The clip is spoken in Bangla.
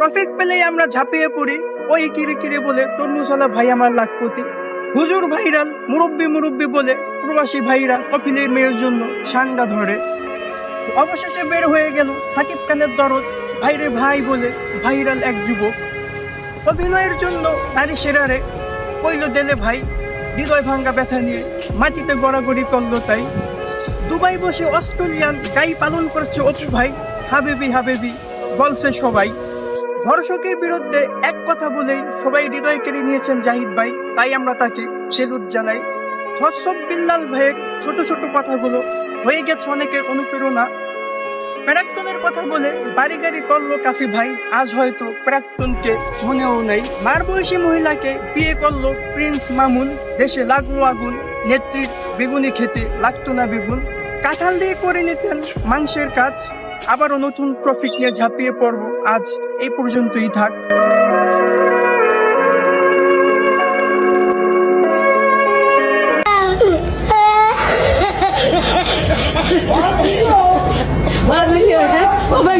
ট্রফিক পেলেই আমরা ঝাঁপিয়ে পড়ি, ওই কিরে কিরে বলে তরমুজওয়ালা ভাই আমার লাখপতি। হুজুর ভাইরাল, মুরব্বি মুরব্বি বলে প্রবাসী ভাইরা কপিলের মেয়ের জন্য সাঙ্গা ধরে। অবশেষে বের হয়ে গেল সাকিব খানের দরদ, ভাইরে ভাই বলে ভাইরাল এক যুবক। অভিনয়ের জন্য নারী সেরারে কইল দেলে ভাই, হৃদয় ভাঙ্গা ব্যথা নিয়ে মাটিতে গড়াগড়ি করলো তাই। দুবাই বসে অস্ট্রেলিয়ান গাই পালন করছে অপু ভাই, হাবিবি হাবিবি বলছে সবাই। ধর্ষকের বিরুদ্ধে এক কথা বলেই সবাই হৃদয় কেড়ে নিয়েছেন জাহিদ ভাই, তাই আমরা তাকে সেলুট জানাই। ধর্ষক বিল্লাল ভাইয়ের ছোট ছোট কথাগুলো হয়ে গেছে অনেকের অনুপ্রেরণা। প্রাক্তনের কথা বলে বাড়ি গাড়ি করলো কাফি ভাই, আজ হয়তো প্রাক্তনকে মনেও নেই। মার বয়সী মহিলাকে বিয়ে করলো প্রিন্স মামুন, দেশে লাগলো আগুন, নেত্রীর বেগুনি খেতে লাগতো না বেগুন। কাঁঠাল দিয়ে করে নিতেন মাংসের কাজ, আবারও নতুন ট্রফিক নিয়ে ঝাঁপিয়ে পড়বো আজ, এই পর্যন্তই থাক। Oh my